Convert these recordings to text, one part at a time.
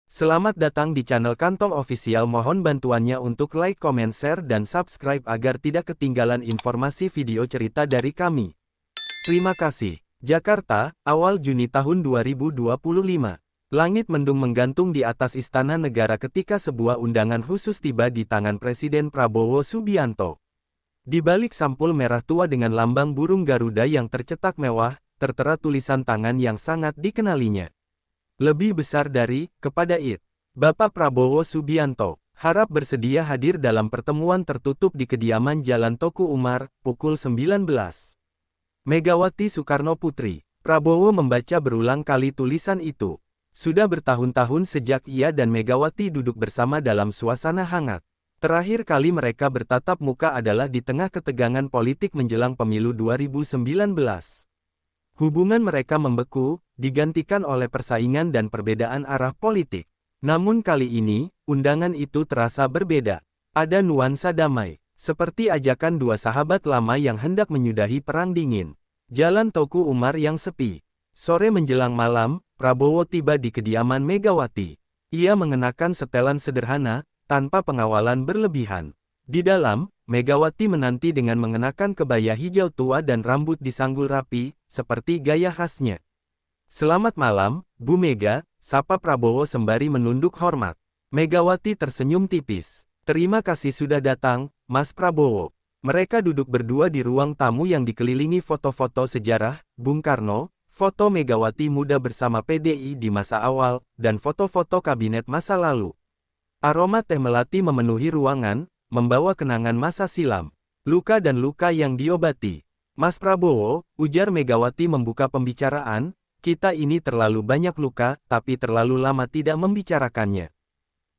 Selamat datang di channel Kantong Official. Mohon bantuannya untuk like, comment, share, dan subscribe agar tidak ketinggalan informasi video cerita dari kami. Terima kasih. Jakarta, awal Juni tahun 2025. Langit mendung menggantung di atas Istana Negara ketika sebuah undangan khusus tiba di tangan Presiden Prabowo Subianto. Di balik sampul merah tua dengan lambang burung Garuda yang tercetak mewah, tertera tulisan tangan yang sangat dikenalinya. Lebih besar dari, kepada IT. Bapak Prabowo Subianto, harap bersedia hadir dalam pertemuan tertutup di kediaman Jalan Toku Umar, pukul 19. Megawati Soekarno Putri. Prabowo membaca berulang kali tulisan itu. Sudah bertahun-tahun sejak ia dan Megawati duduk bersama dalam suasana hangat. Terakhir kali mereka bertatap muka adalah di tengah ketegangan politik menjelang pemilu 2019. Hubungan mereka membeku, digantikan oleh persaingan dan perbedaan arah politik. Namun kali ini, undangan itu terasa berbeda. Ada nuansa damai, seperti ajakan dua sahabat lama yang hendak menyudahi perang dingin. Jalan Toku Umar yang sepi. Sore menjelang malam, Prabowo tiba di kediaman Megawati. Ia mengenakan setelan sederhana, tanpa pengawalan berlebihan. Di dalam, Megawati menanti dengan mengenakan kebaya hijau tua dan rambut disanggul rapi, seperti gaya khasnya. "Selamat malam, Bu Mega," sapa Prabowo sembari menunduk hormat. Megawati tersenyum tipis. "Terima kasih sudah datang, Mas Prabowo." Mereka duduk berdua di ruang tamu yang dikelilingi foto-foto sejarah, Bung Karno, foto Megawati muda bersama PDI di masa awal, dan foto-foto kabinet masa lalu. Aroma teh melati memenuhi ruangan, membawa kenangan masa silam. "Luka dan luka yang diobati. Mas Prabowo," ujar Megawati membuka pembicaraan, "kita ini terlalu banyak luka, tapi terlalu lama tidak membicarakannya."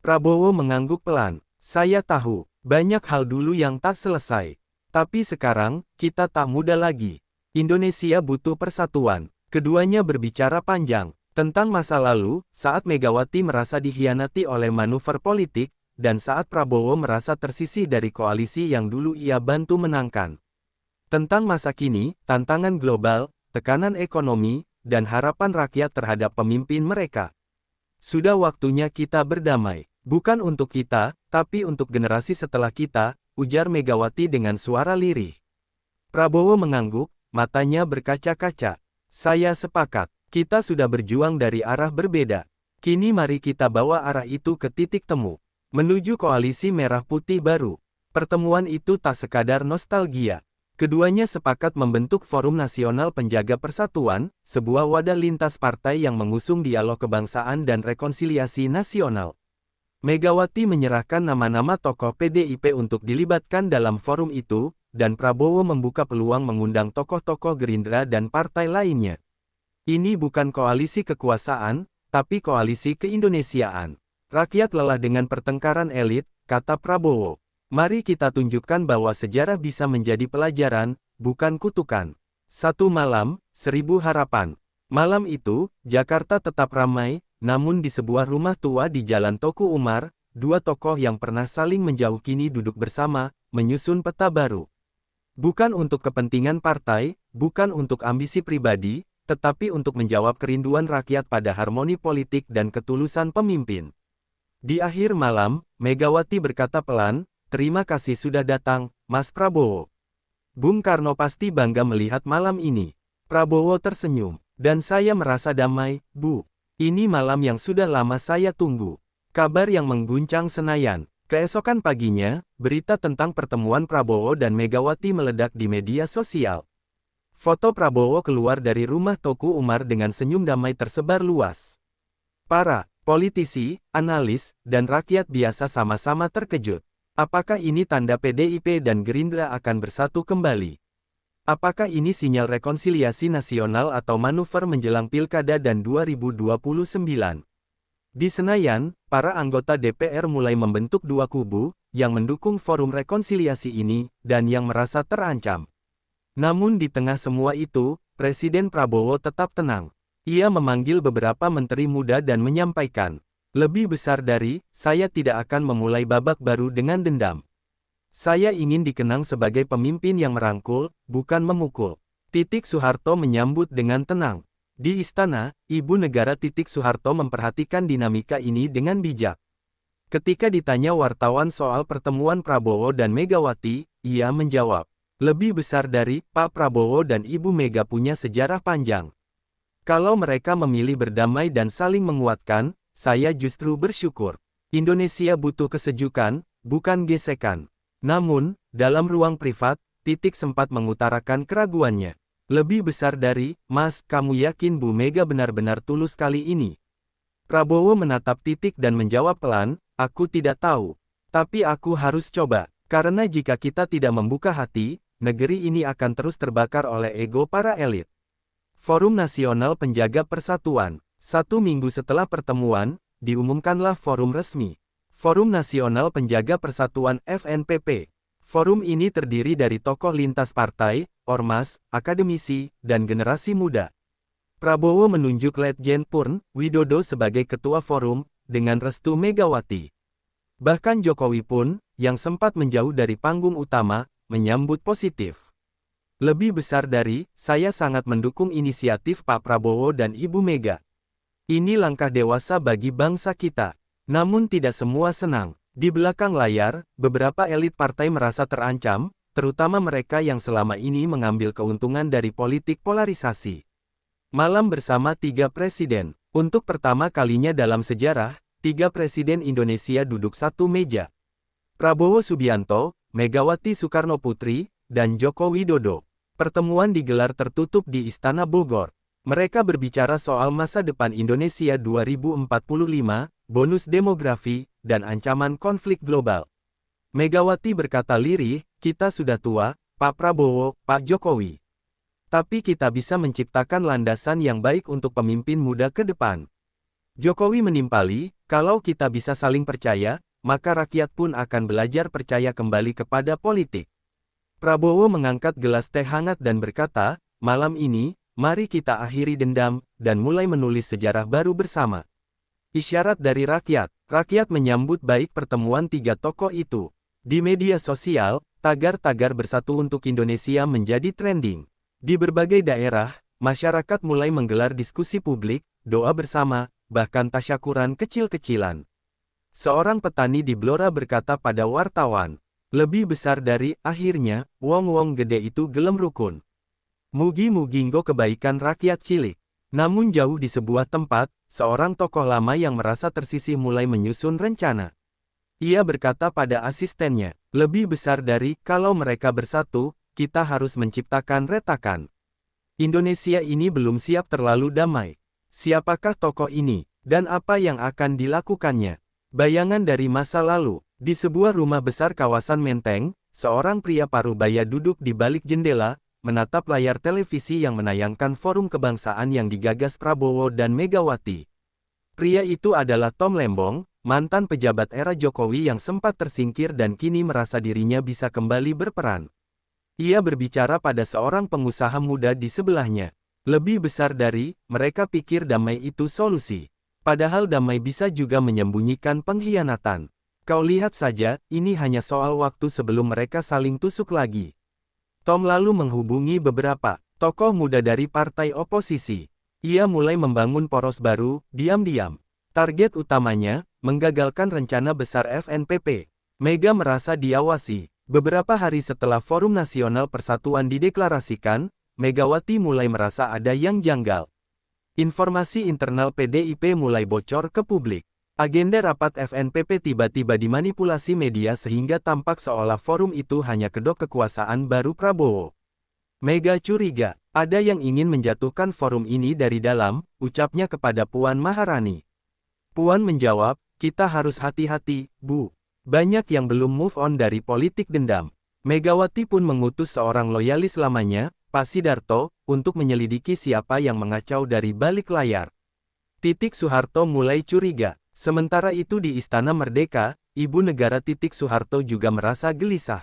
Prabowo mengangguk pelan. "Saya tahu, banyak hal dulu yang tak selesai. Tapi sekarang, kita tak muda lagi. Indonesia butuh persatuan." Keduanya berbicara panjang tentang masa lalu, saat Megawati merasa dikhianati oleh manuver politik, dan saat Prabowo merasa tersisih dari koalisi yang dulu ia bantu menangkan. Tentang masa kini, tantangan global, tekanan ekonomi, dan harapan rakyat terhadap pemimpin mereka. "Sudah waktunya kita berdamai. Bukan untuk kita, tapi untuk generasi setelah kita," ujar Megawati dengan suara lirih. Prabowo mengangguk, matanya berkaca-kaca. "Saya sepakat. Kita sudah berjuang dari arah berbeda. Kini mari kita bawa arah itu ke titik temu. Menuju koalisi merah putih baru." Pertemuan itu tak sekadar nostalgia. Keduanya sepakat membentuk Forum Nasional Penjaga Persatuan, sebuah wadah lintas partai yang mengusung dialog kebangsaan dan rekonsiliasi nasional. Megawati menyerahkan nama-nama tokoh PDIP untuk dilibatkan dalam forum itu, dan Prabowo membuka peluang mengundang tokoh-tokoh Gerindra dan partai lainnya. "Ini bukan koalisi kekuasaan, tapi koalisi keindonesiaan. Rakyat lelah dengan pertengkaran elit," kata Prabowo. "Mari kita tunjukkan bahwa sejarah bisa menjadi pelajaran, bukan kutukan." Satu malam, 1000 harapan. Malam itu, Jakarta tetap ramai, namun di sebuah rumah tua di Jalan Toku Umar, dua tokoh yang pernah saling menjauh kini duduk bersama, menyusun peta baru. Bukan untuk kepentingan partai, bukan untuk ambisi pribadi, tetapi untuk menjawab kerinduan rakyat pada harmoni politik dan ketulusan pemimpin. Di akhir malam, Megawati berkata pelan, "Terima kasih sudah datang, Mas Prabowo. Bung Karno pasti bangga melihat malam ini." Prabowo tersenyum. "Dan saya merasa damai, Bu. Ini malam yang sudah lama saya tunggu." Kabar yang mengguncang Senayan. Keesokan paginya, berita tentang pertemuan Prabowo dan Megawati meledak di media sosial. Foto Prabowo keluar dari rumah Toku Umar dengan senyum damai tersebar luas. Para politisi, analis, dan rakyat biasa sama-sama terkejut. Apakah ini tanda PDIP dan Gerindra akan bersatu kembali? Apakah ini sinyal rekonsiliasi nasional atau manuver menjelang Pilkada dan 2029? Di Senayan, para anggota DPR mulai membentuk dua kubu, yang mendukung forum rekonsiliasi ini, dan yang merasa terancam. Namun di tengah semua itu, Presiden Prabowo tetap tenang. Ia memanggil beberapa menteri muda dan menyampaikan, "Lebih besar dari, saya tidak akan memulai babak baru dengan dendam. Saya ingin dikenang sebagai pemimpin yang merangkul, bukan memukul." Soeharto menyambut dengan tenang. Di istana, Ibu Negara Soeharto memperhatikan dinamika ini dengan bijak. Ketika ditanya wartawan soal pertemuan Prabowo dan Megawati, ia menjawab, lebih besar dari Pak Prabowo dan Ibu Mega punya sejarah panjang. Kalau mereka memilih berdamai dan saling menguatkan, saya justru bersyukur. Indonesia butuh kesejukan, bukan gesekan. Namun, dalam ruang privat, sempat mengutarakan keraguannya. Lebih besar dari, Mas, kamu yakin Bu Mega benar-benar tulus kali ini? Prabowo menatap dan menjawab pelan, aku tidak tahu. Tapi aku harus coba, karena jika kita tidak membuka hati, negeri ini akan terus terbakar oleh ego para elit. Forum Nasional Penjaga Persatuan. 1 minggu setelah pertemuan, diumumkanlah forum resmi. Forum Nasional Penjaga Persatuan FNPP. Forum ini terdiri dari tokoh lintas partai, ormas, akademisi, dan generasi muda. Prabowo menunjuk Letjen Purn Widodo sebagai ketua forum, dengan restu Megawati. Bahkan Jokowi pun, yang sempat menjauh dari panggung utama, menyambut positif. Lebih besar dari, saya sangat mendukung inisiatif Pak Prabowo dan Ibu Mega. Ini langkah dewasa bagi bangsa kita. Namun tidak semua senang. Di belakang layar, beberapa elit partai merasa terancam, terutama mereka yang selama ini mengambil keuntungan dari politik polarisasi. Malam bersama 3 presiden. Untuk pertama kalinya dalam sejarah, 3 presiden Indonesia duduk satu meja. Prabowo Subianto, Megawati Soekarnoputri, dan Joko Widodo. Pertemuan digelar tertutup di Istana Bogor. Mereka berbicara soal masa depan Indonesia 2045, bonus demografi, dan ancaman konflik global. Megawati berkata lirih, kita sudah tua, Pak Prabowo, Pak Jokowi. Tapi kita bisa menciptakan landasan yang baik untuk pemimpin muda ke depan. Jokowi menimpali, kalau kita bisa saling percaya, maka rakyat pun akan belajar percaya kembali kepada politik. Prabowo mengangkat gelas teh hangat dan berkata, malam ini, mari kita akhiri dendam, dan mulai menulis sejarah baru bersama. Isyarat dari rakyat, rakyat menyambut baik pertemuan 3 tokoh itu. Di media sosial, tagar-tagar bersatu untuk Indonesia menjadi trending. Di berbagai daerah, masyarakat mulai menggelar diskusi publik, doa bersama, bahkan tasyakuran kecil-kecilan. Seorang petani di Blora berkata pada wartawan, lebih besar dari, akhirnya, wong-wong gede itu gelem rukun. Mugi-mugi nggo kebaikan rakyat cilik. Namun jauh di sebuah tempat, seorang tokoh lama yang merasa tersisih mulai menyusun rencana. Ia berkata pada asistennya, lebih besar dari, kalau mereka bersatu, kita harus menciptakan retakan. Indonesia ini belum siap terlalu damai. Siapakah tokoh ini, dan apa yang akan dilakukannya? Bayangan dari masa lalu, di sebuah rumah besar kawasan Menteng, seorang pria parubaya duduk di balik jendela, menatap layar televisi yang menayangkan forum kebangsaan yang digagas Prabowo dan Megawati. Pria itu adalah Tom Lembong, mantan pejabat era Jokowi yang sempat tersingkir dan kini merasa dirinya bisa kembali berperan. Ia berbicara pada seorang pengusaha muda di sebelahnya. Lebih besar dari, mereka pikir damai itu solusi. Padahal damai bisa juga menyembunyikan pengkhianatan. Kau lihat saja, ini hanya soal waktu sebelum mereka saling tusuk lagi. Tom lalu menghubungi beberapa tokoh muda dari partai oposisi. Ia mulai membangun poros baru, diam-diam. Target utamanya, menggagalkan rencana besar FNPP. Mega merasa diawasi. Beberapa hari setelah Forum Nasional Persatuan dideklarasikan, Megawati mulai merasa ada yang janggal. Informasi internal PDIP mulai bocor ke publik. Agenda rapat FNPP tiba-tiba dimanipulasi media sehingga tampak seolah forum itu hanya kedok kekuasaan baru Prabowo. Mega curiga, ada yang ingin menjatuhkan forum ini dari dalam, ucapnya kepada Puan Maharani. Puan menjawab, kita harus hati-hati, Bu. Banyak yang belum move on dari politik dendam. Megawati pun mengutus seorang loyalis lamanya, Pak Sidarto, untuk menyelidiki siapa yang mengacau dari balik layar. Soeharto mulai curiga. Sementara itu di Istana Merdeka, Ibu Negara Soeharto juga merasa gelisah.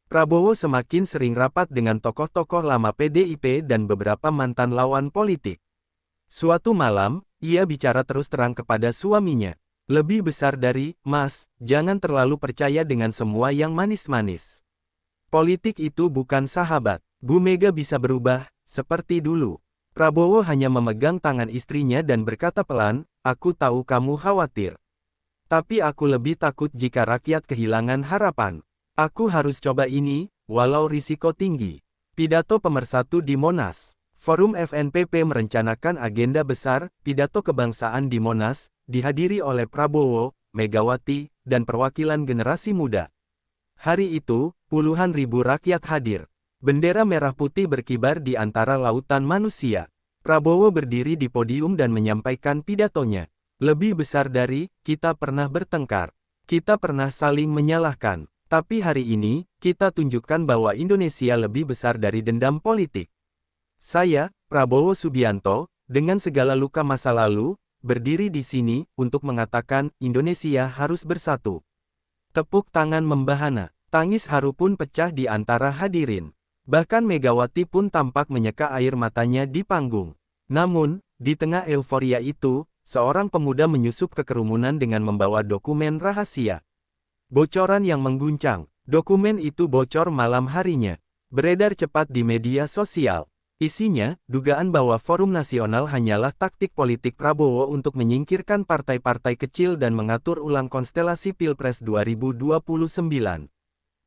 Prabowo semakin sering rapat dengan tokoh-tokoh lama PDIP dan beberapa mantan lawan politik. Suatu malam, ia bicara terus terang kepada suaminya. Lebih besar dari, Mas, jangan terlalu percaya dengan semua yang manis-manis. Politik itu bukan sahabat. Bu Mega bisa berubah, seperti dulu. Prabowo hanya memegang tangan istrinya dan berkata pelan, "Aku tahu kamu khawatir. Tapi aku lebih takut jika rakyat kehilangan harapan. Aku harus coba ini, walau risiko tinggi." Pidato pemersatu di Monas. Forum FNPP merencanakan agenda besar, pidato kebangsaan di Monas, dihadiri oleh Prabowo, Megawati, dan perwakilan generasi muda. Hari itu, puluhan ribu rakyat hadir. Bendera merah putih berkibar di antara lautan manusia. Prabowo berdiri di podium dan menyampaikan pidatonya. "Lebih besar dari, kita pernah bertengkar. Kita pernah saling menyalahkan. Tapi hari ini, kita tunjukkan bahwa Indonesia lebih besar dari dendam politik. Saya, Prabowo Subianto, dengan segala luka masa lalu, berdiri di sini untuk mengatakan Indonesia harus bersatu." Tepuk tangan membahana. Tangis haru pun pecah di antara hadirin. Bahkan Megawati pun tampak menyeka air matanya di panggung. Namun, di tengah euforia itu, seorang pemuda menyusup ke kerumunan dengan membawa dokumen rahasia. Bocoran yang mengguncang. Dokumen itu bocor malam harinya. Beredar cepat di media sosial. Isinya, dugaan bahwa Forum Nasional hanyalah taktik politik Prabowo untuk menyingkirkan partai-partai kecil dan mengatur ulang konstelasi Pilpres 2029.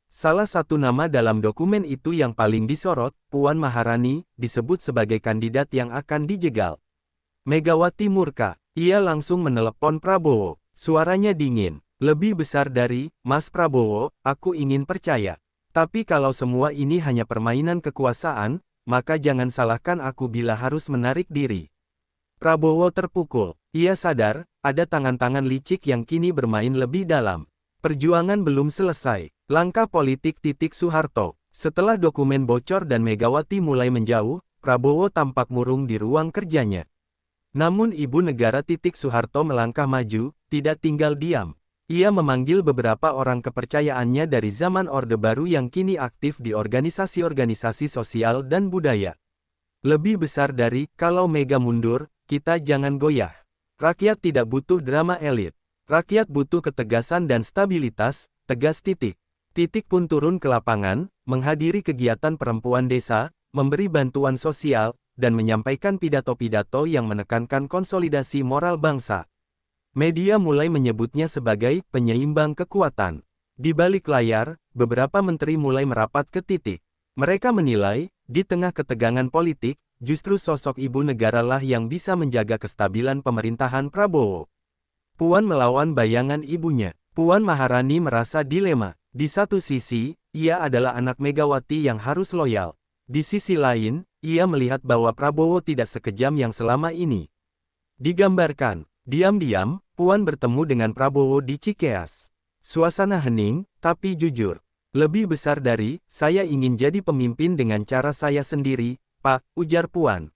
Salah satu nama dalam dokumen itu yang paling disorot, Puan Maharani, disebut sebagai kandidat yang akan dijegal. Megawati murka. Ia langsung menelepon Prabowo. Suaranya dingin. "Lebih besar dari, Mas Prabowo, aku ingin percaya. Tapi kalau semua ini hanya permainan kekuasaan, maka jangan salahkan aku bila harus menarik diri." Prabowo terpukul. Ia sadar, ada tangan-tangan licik yang kini bermain lebih dalam. Perjuangan belum selesai. Langkah politik Soeharto. Setelah dokumen bocor dan Megawati mulai menjauh, Prabowo tampak murung di ruang kerjanya. Namun Ibu Negara Soeharto melangkah maju, tidak tinggal diam. Ia memanggil beberapa orang kepercayaannya dari zaman Orde Baru yang kini aktif di organisasi-organisasi sosial dan budaya. "Lebih besar dari, kalau Mega mundur, kita jangan goyah. Rakyat tidak butuh drama elit. Rakyat butuh ketegasan dan stabilitas," tegas Titik. Titik pun turun ke lapangan, menghadiri kegiatan perempuan desa, memberi bantuan sosial, dan menyampaikan pidato-pidato yang menekankan konsolidasi moral bangsa. Media mulai menyebutnya sebagai penyeimbang kekuatan. Di balik layar, beberapa menteri mulai merapat ke Titik. Mereka menilai, di tengah ketegangan politik, justru sosok ibu negara lah yang bisa menjaga kestabilan pemerintahan Prabowo. Puan melawan bayangan ibunya. Puan Maharani merasa dilema. Di satu sisi, ia adalah anak Megawati yang harus loyal. Di sisi lain, ia melihat bahwa Prabowo tidak sekejam yang selama ini digambarkan. Diam-diam, Puan bertemu dengan Prabowo di Cikeas. Suasana hening, tapi jujur. "Lebih besar dari, saya ingin jadi pemimpin dengan cara saya sendiri, Pak," ujar Puan.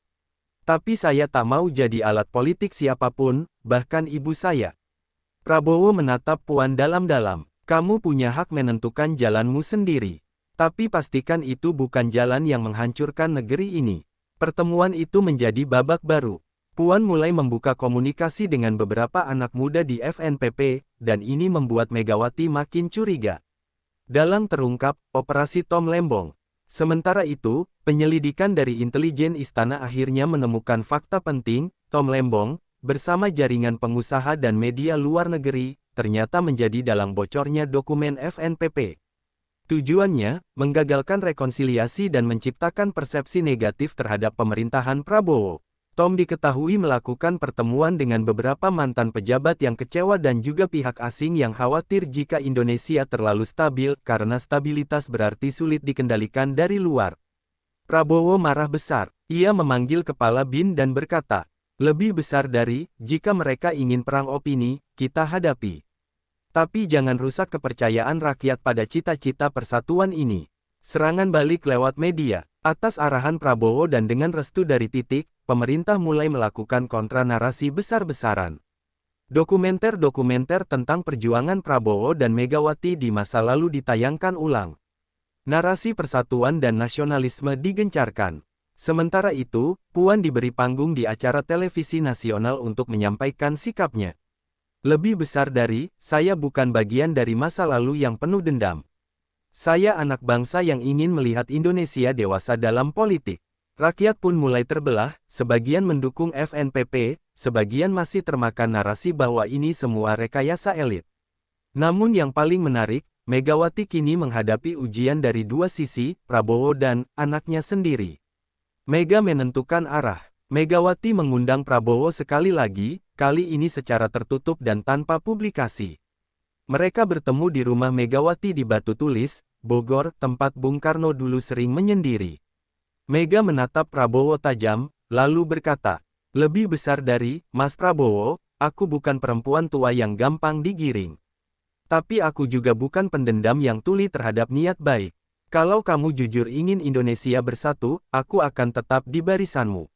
"Tapi saya tak mau jadi alat politik siapapun, bahkan ibu saya." Prabowo menatap Puan dalam-dalam. "Kamu punya hak menentukan jalanmu sendiri. Tapi pastikan itu bukan jalan yang menghancurkan negeri ini." Pertemuan itu menjadi babak baru. Puan mulai membuka komunikasi dengan beberapa anak muda di FNPP, dan ini membuat Megawati makin curiga. Dalang terungkap, Operasi Tom Lembong. Sementara itu, penyelidikan dari intelijen istana akhirnya menemukan fakta penting, Tom Lembong, bersama jaringan pengusaha dan media luar negeri, ternyata menjadi dalang bocornya dokumen FNPP. Tujuannya, menggagalkan rekonsiliasi dan menciptakan persepsi negatif terhadap pemerintahan Prabowo. Tom diketahui melakukan pertemuan dengan beberapa mantan pejabat yang kecewa dan juga pihak asing yang khawatir jika Indonesia terlalu stabil, karena stabilitas berarti sulit dikendalikan dari luar. Prabowo marah besar. Ia memanggil kepala BIN dan berkata, "Lebih besar dari, jika mereka ingin perang opini, kita hadapi. Tapi jangan rusak kepercayaan rakyat pada cita-cita persatuan ini." Serangan balik lewat media. Atas arahan Prabowo dan dengan restu dari Titik, pemerintah mulai melakukan kontra-narasi besar-besaran. Dokumenter-dokumenter tentang perjuangan Prabowo dan Megawati di masa lalu ditayangkan ulang. Narasi persatuan dan nasionalisme digencarkan. Sementara itu, Puan diberi panggung di acara televisi nasional untuk menyampaikan sikapnya. "Lebih besar dari, saya bukan bagian dari masa lalu yang penuh dendam. Saya anak bangsa yang ingin melihat Indonesia dewasa dalam politik. Rakyat pun mulai terbelah, sebagian mendukung FNPP, sebagian masih termakan narasi bahwa ini semua rekayasa elit. Namun yang paling menarik, Megawati kini menghadapi ujian dari dua sisi, Prabowo dan anaknya sendiri. Mega menentukan arah. Megawati mengundang Prabowo sekali lagi, kali ini secara tertutup dan tanpa publikasi. Mereka bertemu di rumah Megawati di Batu Tulis, Bogor, tempat Bung Karno dulu sering menyendiri. Mega menatap Prabowo tajam, lalu berkata, "Lebih besar dari, Mas Prabowo, aku bukan perempuan tua yang gampang digiring. Tapi aku juga bukan pendendam yang tuli terhadap niat baik. Kalau kamu jujur ingin Indonesia bersatu, aku akan tetap di barisanmu."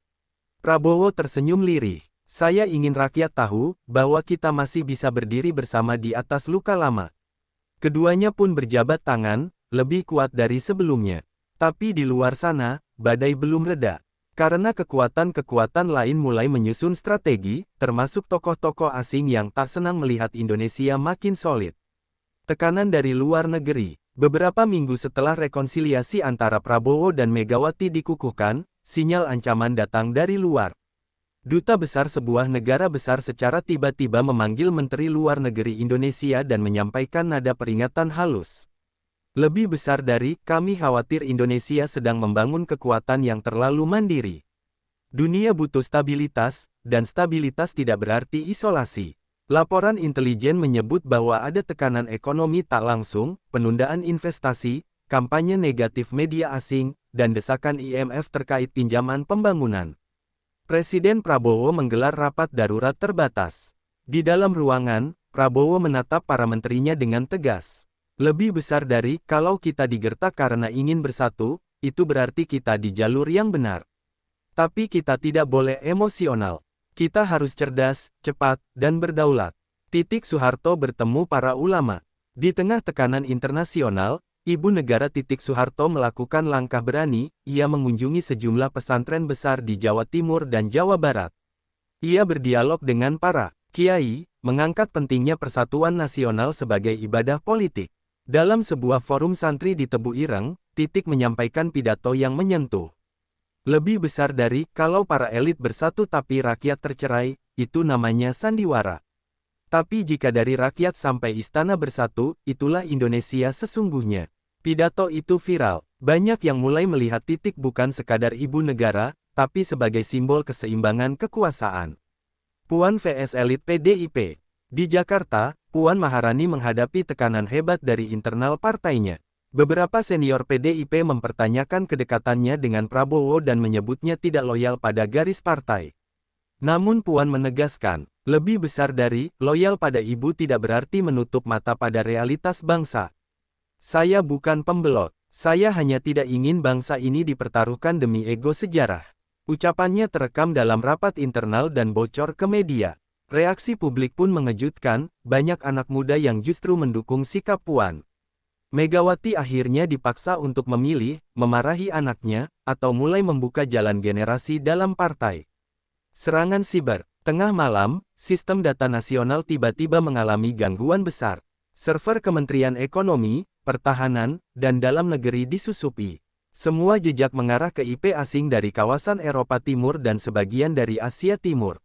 Prabowo tersenyum lirih. "Saya ingin rakyat tahu, bahwa kita masih bisa berdiri bersama di atas luka lama." Keduanya pun berjabat tangan, lebih kuat dari sebelumnya. Tapi di luar sana, badai belum reda. Karena kekuatan-kekuatan lain mulai menyusun strategi, termasuk tokoh-tokoh asing yang tak senang melihat Indonesia makin solid. Tekanan dari luar negeri. Beberapa minggu setelah rekonsiliasi antara Prabowo dan Megawati dikukuhkan, sinyal ancaman datang dari luar. Duta besar sebuah negara besar secara tiba-tiba memanggil Menteri Luar Negeri Indonesia dan menyampaikan nada peringatan halus. "Lebih besar dari, kami khawatir Indonesia sedang membangun kekuatan yang terlalu mandiri. Dunia butuh stabilitas, dan stabilitas tidak berarti isolasi." Laporan intelijen menyebut bahwa ada tekanan ekonomi tak langsung, penundaan investasi, kampanye negatif media asing, dan desakan IMF terkait pinjaman pembangunan. Presiden Prabowo menggelar rapat darurat terbatas. Di dalam ruangan, Prabowo menatap para menterinya dengan tegas. "Lebih besar dari, kalau kita digertak karena ingin bersatu, itu berarti kita di jalur yang benar. Tapi kita tidak boleh emosional. Kita harus cerdas, cepat, dan berdaulat." Soeharto bertemu para ulama. Di tengah tekanan internasional, Ibu Negara Soeharto melakukan langkah berani, ia mengunjungi sejumlah pesantren besar di Jawa Timur dan Jawa Barat. Ia berdialog dengan para kiai, mengangkat pentingnya persatuan nasional sebagai ibadah politik. Dalam sebuah forum santri di Tebu Ireng, menyampaikan pidato yang menyentuh. "Lebih besar dari, kalau para elit bersatu tapi rakyat tercerai, itu namanya sandiwara. Tapi jika dari rakyat sampai istana bersatu, itulah Indonesia sesungguhnya." Pidato itu viral. Banyak yang mulai melihat bukan sekadar ibu negara, tapi sebagai simbol keseimbangan kekuasaan. Puan vs elit PDIP. Di Jakarta, Puan Maharani menghadapi tekanan hebat dari internal partainya. Beberapa senior PDIP mempertanyakan kedekatannya dengan Prabowo dan menyebutnya tidak loyal pada garis partai. Namun Puan menegaskan, "Lebih besar dari, loyal pada ibu tidak berarti menutup mata pada realitas bangsa. Saya bukan pembelot. Saya hanya tidak ingin bangsa ini dipertaruhkan demi ego sejarah." Ucapannya terekam dalam rapat internal dan bocor ke media. Reaksi publik pun mengejutkan, banyak anak muda yang justru mendukung sikap Puan. Megawati akhirnya dipaksa untuk memilih, memarahi anaknya, atau mulai membuka jalan generasi dalam partai. Serangan siber. Tengah malam, sistem data nasional tiba-tiba mengalami gangguan besar. Server Kementerian Ekonomi, Pertahanan, dan Dalam Negeri disusupi. Semua jejak mengarah ke IP asing dari kawasan Eropa Timur dan sebagian dari Asia Timur.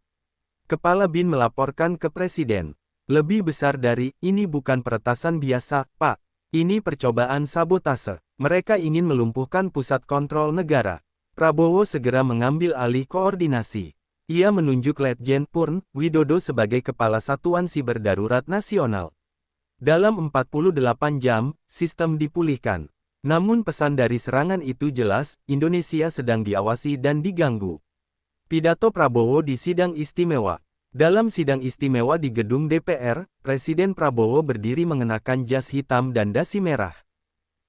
Kepala BIN melaporkan ke Presiden. "Lebih besar dari, ini bukan peretasan biasa, Pak. Ini percobaan sabotase. Mereka ingin melumpuhkan pusat kontrol negara." Prabowo segera mengambil alih koordinasi. Ia menunjuk Letjen Purn Widodo sebagai Kepala Satuan Siber Darurat Nasional. Dalam 48 jam, sistem dipulihkan. Namun pesan dari serangan itu jelas, Indonesia sedang diawasi dan diganggu. Pidato Prabowo di sidang istimewa. Dalam sidang istimewa di gedung DPR, Presiden Prabowo berdiri mengenakan jas hitam dan dasi merah.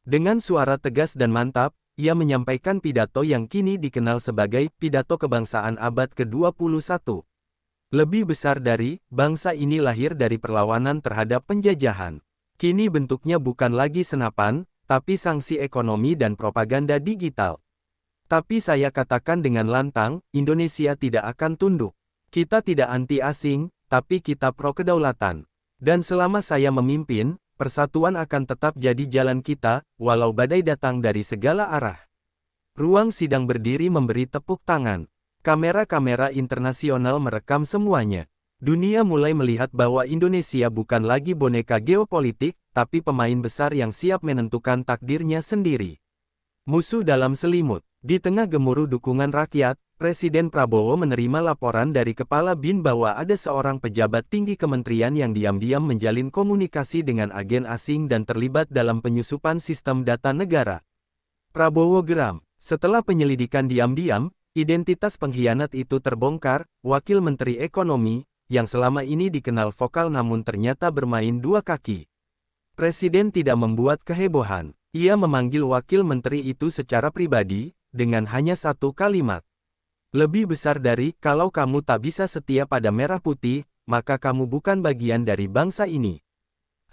Dengan suara tegas dan mantap, ia menyampaikan pidato yang kini dikenal sebagai pidato kebangsaan abad ke-21. "Lebih besar dari, bangsa ini lahir dari perlawanan terhadap penjajahan. Kini bentuknya bukan lagi senapan, tapi sanksi ekonomi dan propaganda digital. Tapi saya katakan dengan lantang, Indonesia tidak akan tunduk. Kita tidak anti asing, tapi kita pro kedaulatan. Dan selama saya memimpin, persatuan akan tetap jadi jalan kita, walau badai datang dari segala arah." Ruang sidang berdiri memberi tepuk tangan. Kamera-kamera internasional merekam semuanya. Dunia mulai melihat bahwa Indonesia bukan lagi boneka geopolitik, tapi pemain besar yang siap menentukan takdirnya sendiri. Musuh dalam selimut. Di tengah gemuruh dukungan rakyat, Presiden Prabowo menerima laporan dari Kepala BIN bahwa ada seorang pejabat tinggi kementerian yang diam-diam menjalin komunikasi dengan agen asing dan terlibat dalam penyusupan sistem data negara. Prabowo geram. Setelah penyelidikan diam-diam, identitas pengkhianat itu terbongkar. Wakil Menteri Ekonomi, yang selama ini dikenal vokal namun ternyata bermain dua kaki. Presiden tidak membuat kehebohan. Ia memanggil wakil menteri itu secara pribadi, dengan hanya satu kalimat. Lebih besar dari, kalau kamu tak bisa setia pada merah putih, maka kamu bukan bagian dari bangsa ini.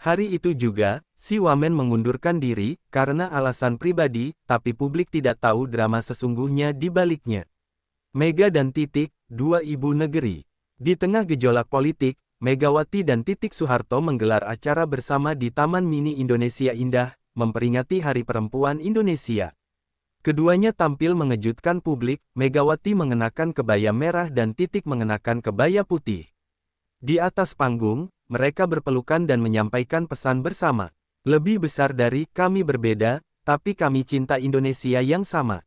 Hari itu juga, si Wamen mengundurkan diri, karena alasan pribadi, tapi publik tidak tahu drama sesungguhnya di baliknya. Mega dan Titik, dua ibu negeri. Di tengah gejolak politik, Megawati dan Titik Soeharto menggelar acara bersama di Taman Mini Indonesia Indah, memperingati Hari Perempuan Indonesia. Keduanya tampil mengejutkan publik, Megawati mengenakan kebaya merah dan Titik mengenakan kebaya putih. Di atas panggung, mereka berpelukan dan menyampaikan pesan bersama. Lebih besar dari, kami berbeda, tapi kami cinta Indonesia yang sama.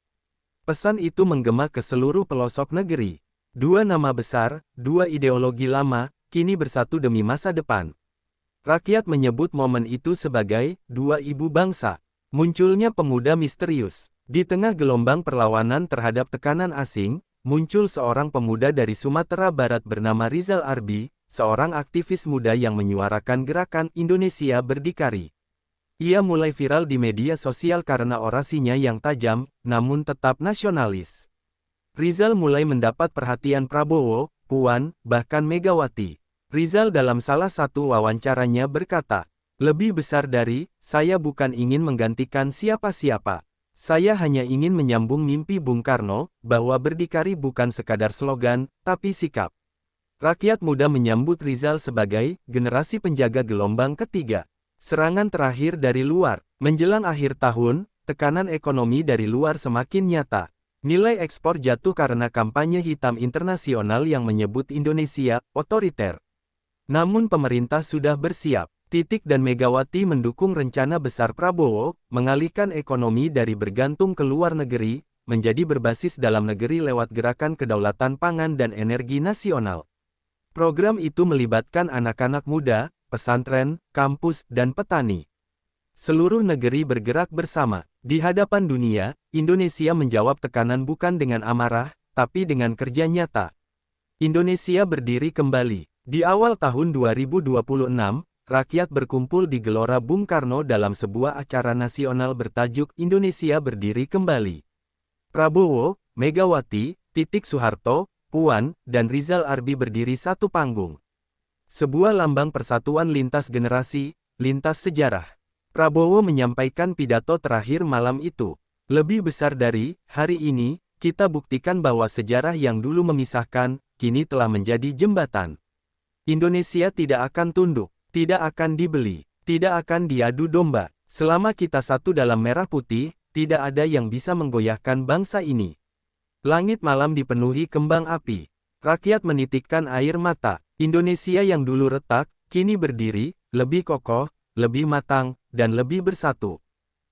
Pesan itu menggema ke seluruh pelosok negeri. Dua nama besar, dua ideologi lama, kini bersatu demi masa depan. Rakyat menyebut momen itu sebagai dua ibu bangsa. Munculnya pemuda misterius. Di tengah gelombang perlawanan terhadap tekanan asing, muncul seorang pemuda dari Sumatera Barat bernama Rizal Arbi, seorang aktivis muda yang menyuarakan gerakan Indonesia Berdikari. Ia mulai viral di media sosial karena orasinya yang tajam, namun tetap nasionalis. Rizal mulai mendapat perhatian Prabowo, Puan, bahkan Megawati. Rizal dalam salah satu wawancaranya berkata, "Lebih besar dari, saya bukan ingin menggantikan siapa-siapa. Saya hanya ingin menyambung mimpi Bung Karno, bahwa berdikari bukan sekadar slogan, tapi sikap." Rakyat muda menyambut Rizal sebagai generasi penjaga gelombang ketiga. Serangan terakhir dari luar. Menjelang akhir tahun, tekanan ekonomi dari luar semakin nyata. Nilai ekspor jatuh karena kampanye hitam internasional yang menyebut Indonesia otoriter. Namun pemerintah sudah bersiap. Titik dan Megawati mendukung rencana besar Prabowo, mengalihkan ekonomi dari bergantung ke luar negeri, menjadi berbasis dalam negeri lewat gerakan kedaulatan pangan dan energi nasional. Program itu melibatkan anak-anak muda, pesantren, kampus, dan petani. Seluruh negeri bergerak bersama. Di hadapan dunia, Indonesia menjawab tekanan bukan dengan amarah, tapi dengan kerja nyata. Indonesia berdiri kembali. Di awal tahun 2026, rakyat berkumpul di Gelora Bung Karno dalam sebuah acara nasional bertajuk Indonesia Berdiri Kembali. Prabowo, Megawati, Titik Soeharto, Puan, dan Rizal Arbi berdiri satu panggung. Sebuah lambang persatuan lintas generasi, lintas sejarah. Prabowo menyampaikan pidato terakhir malam itu. Lebih besar dari, hari ini, kita buktikan bahwa sejarah yang dulu memisahkan, kini telah menjadi jembatan. Indonesia tidak akan tunduk, tidak akan dibeli, tidak akan diadu domba. Selama kita satu dalam merah putih, tidak ada yang bisa menggoyahkan bangsa ini. Langit malam dipenuhi kembang api. Rakyat menitikkan air mata. Indonesia yang dulu retak, kini berdiri, lebih kokoh, lebih matang, dan lebih bersatu.